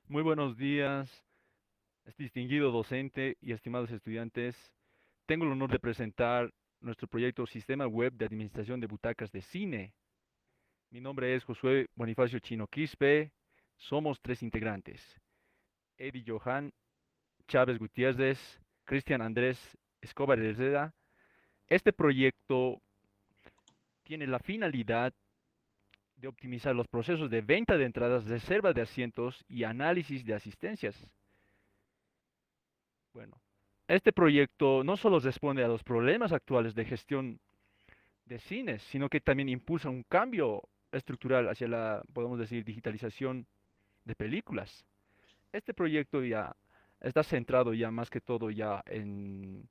Muy buenos días, distinguido docente y estimados estudiantes. Tengo el honor de presentar nuestro proyecto Sistema Web de Administración de Butacas de Cine. Mi nombre es Josué Bonifacio Chino Quispe. Somos tres integrantes: Eddie Johan Chávez Gutiérrez, Cristian Andrés Escobar Herrera. Este proyecto tiene la finalidad de optimizar los procesos de venta de entradas, reserva de asientos y análisis de asistencias. Bueno, este proyecto no solo responde a los problemas actuales de gestión de cines, sino que también impulsa un cambio estructural hacia la, podemos decir, digitalización de películas. Este proyecto ya está centrado ya más que todo ya en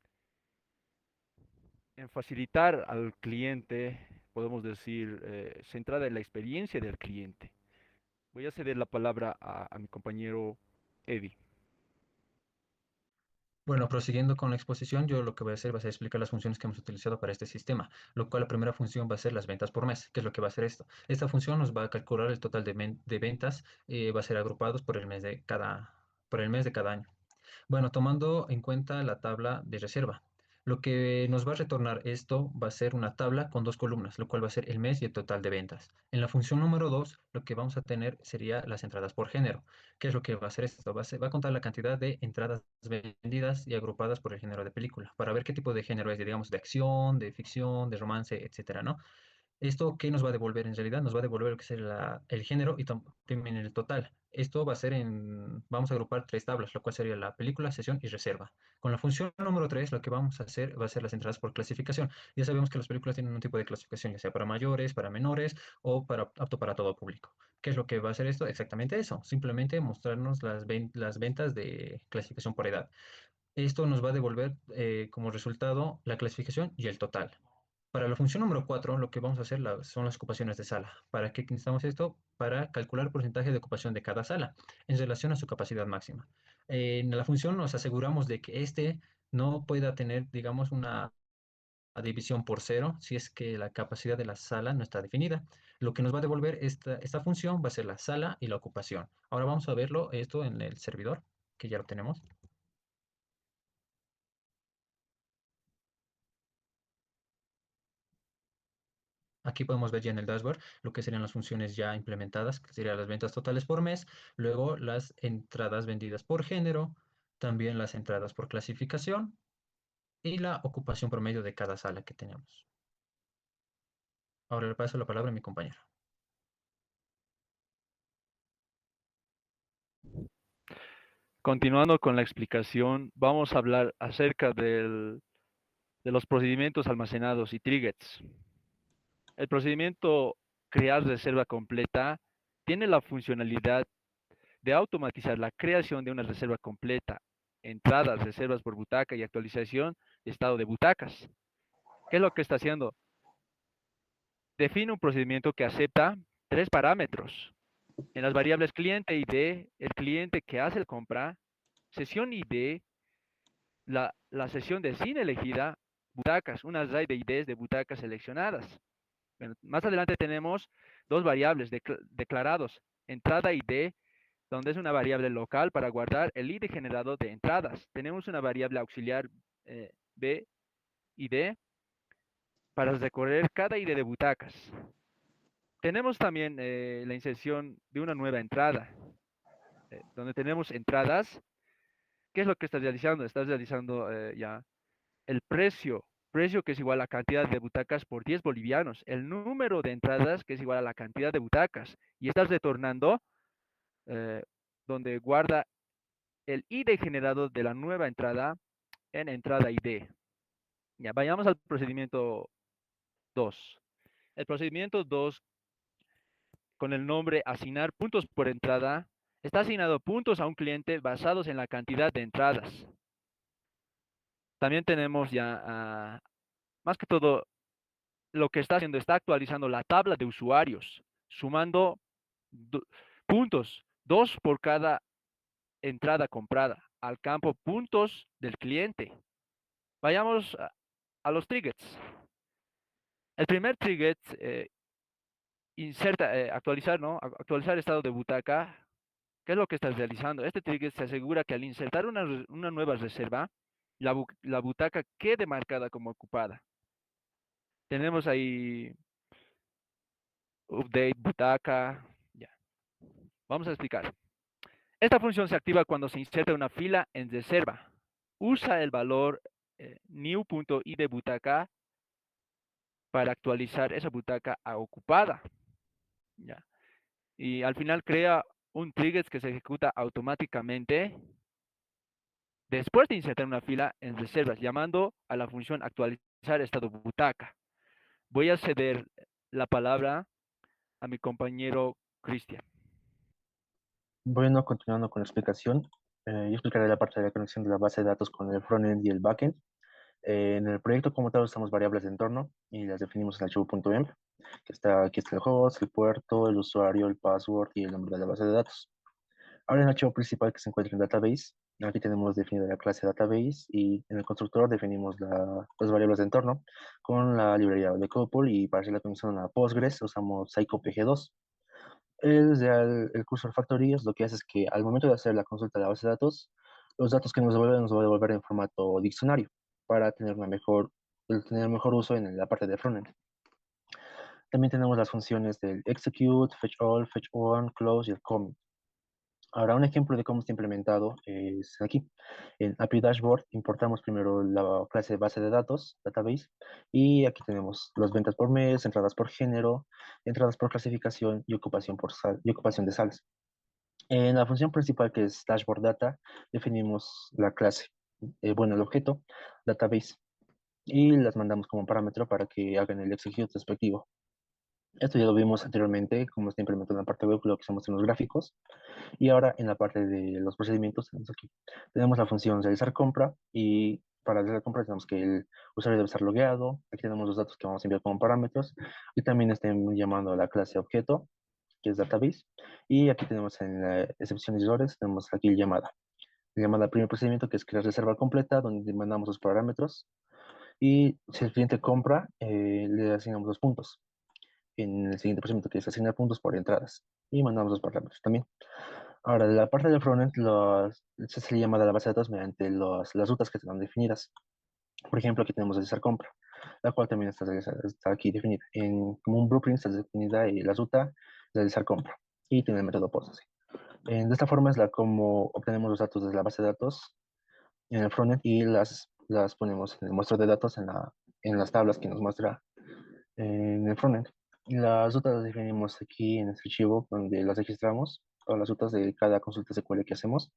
facilitar al cliente, podemos decir, centrada en la experiencia del cliente. Voy a ceder la palabra a mi compañero Eddie. Bueno, prosiguiendo con la exposición, yo lo que voy a hacer va a ser explicar las funciones que hemos utilizado para este sistema, lo cual la primera función va a ser las ventas por mes. ¿Qué es lo que va a hacer esto? Esta función nos va a calcular el total de ventas, va a ser agrupados por el mes de cada año. Bueno, tomando en cuenta la tabla de reserva, lo que nos va a retornar esto va a ser una tabla con dos columnas, lo cual va a ser el mes y el total de ventas. En la función número 2, lo que vamos a tener sería las entradas por género. ¿Qué es lo que va a hacer esto? Va a contar la cantidad de entradas vendidas y agrupadas por el género de película, para ver qué tipo de género es, digamos, de acción, de ficción, de romance, etcétera, ¿no? ¿Esto qué nos va a devolver en realidad? Nos va a devolver lo que es el género y también el total. Esto va a ser vamos a agrupar tres tablas, lo cual sería la película, sesión y reserva. Con la función número 3, lo que vamos a hacer va a ser las entradas por clasificación. Ya sabemos que las películas tienen un tipo de clasificación, ya sea para mayores, para menores o para apto para todo público. ¿Qué es lo que va a hacer esto? Exactamente eso, simplemente mostrarnos las ventas de clasificación por edad. Esto nos va a devolver como resultado la clasificación y el total. Para la función número 4, lo que vamos a hacer son las ocupaciones de sala. ¿Para qué necesitamos esto? Para calcular el porcentaje de ocupación de cada sala en relación a su capacidad máxima. En la función nos aseguramos de que este no pueda tener, digamos, una división por cero si es que la capacidad de la sala no está definida. Lo que nos va a devolver esta función va a ser la sala y la ocupación. Ahora vamos a verlo esto en el servidor, que ya lo tenemos. Aquí podemos ver ya en el dashboard lo que serían las funciones ya implementadas, que serían las ventas totales por mes, luego las entradas vendidas por género, también las entradas por clasificación y la ocupación promedio de cada sala que tenemos. Ahora le paso la palabra a mi compañero. Continuando con la explicación, vamos a hablar acerca de los procedimientos almacenados y triggers. El procedimiento crear reserva completa tiene la funcionalidad de automatizar la creación de una reserva completa, entradas, reservas por butaca y actualización de estado de butacas. ¿Qué es lo que está haciendo? Define un procedimiento que acepta tres parámetros. En las variables cliente ID, el cliente que hace la compra, sesión ID, la sesión de cine elegida, butacas, un array de IDs de butacas seleccionadas. Bueno, más adelante tenemos dos variables declarados, entrada ID, donde es una variable local para guardar el ID generado de entradas. Tenemos una variable auxiliar B ID para recorrer cada ID de butacas. Tenemos también la inserción de una nueva entrada, donde tenemos entradas. ¿Qué es lo que estás realizando? Estás realizando ya el precio que es igual a la cantidad de butacas por 10 bolivianos, el número de entradas que es igual a la cantidad de butacas, y estás retornando eh, donde guarda el ID generado de la nueva entrada en entrada ID. Ya, vayamos al procedimiento 2. El procedimiento 2 con el nombre asignar puntos por entrada, está asignado puntos a un cliente basados en la cantidad de entradas. También tenemos ya, más que todo, lo que está haciendo, está actualizando la tabla de usuarios, sumando do- puntos, dos por cada entrada comprada, al campo puntos del cliente. Vayamos a los triggers. El primer trigger, inserta, actualizar, ¿no? Actualizar estado de butaca. ¿Qué es lo que estás realizando? Este trigger se asegura que al insertar una nueva reserva, la butaca quede marcada como ocupada. Tenemos ahí update butaca. Ya, vamos a explicar. Esta función se activa cuando se inserta una fila en reserva. Usa el valor new.id butaca para actualizar esa butaca a ocupada. Ya. Y al final crea un trigger que se ejecuta automáticamente después de insertar una fila en reservas, llamando a la función actualizar estado butaca. Voy a ceder la palabra a mi compañero Cristian. Bueno, continuando con la explicación, yo explicaré la parte de la conexión de la base de datos con el frontend y el backend. En el proyecto como tal usamos variables de entorno y las definimos en el archivo.env, aquí está el host, el puerto, el usuario, el password y el nombre de la base de datos. Ahora en el archivo principal que se encuentra en database, aquí tenemos definida la clase database y en el constructor definimos las variables de entorno con la librería de Copul y para hacer la conexión a Postgres usamos scopg2. El cursor factorías lo que hace es que al momento de hacer la consulta de la base de datos, los datos que nos va a devolver en formato diccionario para tener mejor uso en la parte de frontend. También tenemos las funciones del execute, fetch all, fetch one, close y el commit. Ahora, un ejemplo de cómo está implementado es aquí. En API Dashboard importamos primero la clase de base de datos, database, y aquí tenemos las ventas por mes, entradas por género, entradas por clasificación y ocupación y ocupación de salas. En la función principal que es Dashboard Data, definimos la clase, el objeto, database, y las mandamos como parámetro para que hagan el execute respectivo. Esto ya lo vimos anteriormente, como está implementado en la parte web, lo que se muestra en los gráficos. Y ahora en la parte de los procedimientos, tenemos aquí. Tenemos la función realizar compra y para realizar compra tenemos que el usuario debe estar logueado. Aquí tenemos los datos que vamos a enviar como parámetros y también estén llamando a la clase objeto, que es database. Y aquí tenemos en la excepción de errores, tenemos aquí llamada. Llamada al primer procedimiento que es crear reserva completa, donde mandamos los parámetros. Y si el cliente compra, le asignamos los puntos. En el siguiente procedimiento que es asignar puntos por entradas. Y mandamos los parámetros también. Ahora, de la parte del frontend, se le llama a la base de datos mediante las rutas que están definidas. Por ejemplo, aquí tenemos realizar compra, la cual también está aquí definida. Como un blueprint está definida la ruta de realizar compra y tiene el método post. Así. De esta forma es como obtenemos los datos de la base de datos en el frontend y las ponemos en el muestro de datos en las tablas que nos muestra en el frontend. Las rutas las definimos aquí en este archivo donde las registramos, o las rutas de cada consulta SQL que hacemos.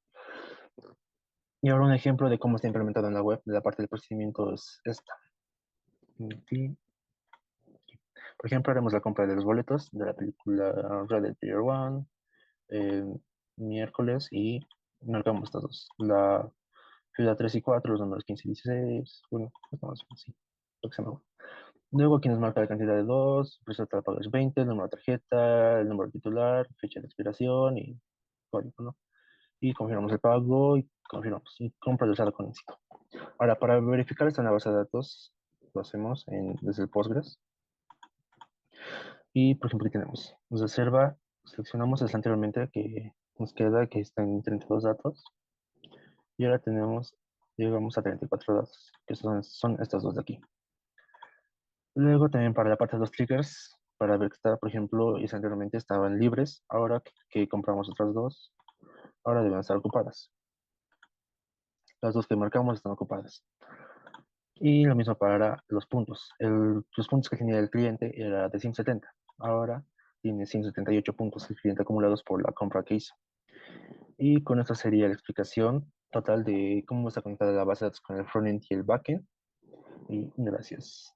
Y ahora un ejemplo de cómo está implementado en la web, de la parte del procedimiento es esta. Aquí. Por ejemplo, haremos la compra de los boletos de la película Ready Player One, el miércoles y marcamos estas dos. La fila 3 y 4, los números 15 y 16, bueno, estamos así, lo que se me va. Luego aquí nos marca la cantidad de dos, el precio total pago es 20, el número de tarjeta, el número titular, fecha de expiración y código, ¿no? Y confirmamos el pago y confirmamos. Y compra realizada con éxito. Ahora, para verificar esto en la base de datos, lo hacemos desde el Postgres. Y, por ejemplo, aquí tenemos reserva, seleccionamos el anteriormente que nos queda que está en 32 datos. Y ahora llegamos a 34 datos, que son estas dos de aquí. Luego también para la parte de los triggers, para ver que está, por ejemplo, y anteriormente estaban libres, ahora que compramos otras dos, ahora deben estar ocupadas. Las dos que marcamos están ocupadas. Y lo mismo para los puntos. Los puntos que tenía el cliente era de 170. Ahora tiene 178 puntos el cliente acumulados por la compra que hizo. Y con esto sería la explicación total de cómo está conectada la base de datos con el frontend y el backend. Y gracias.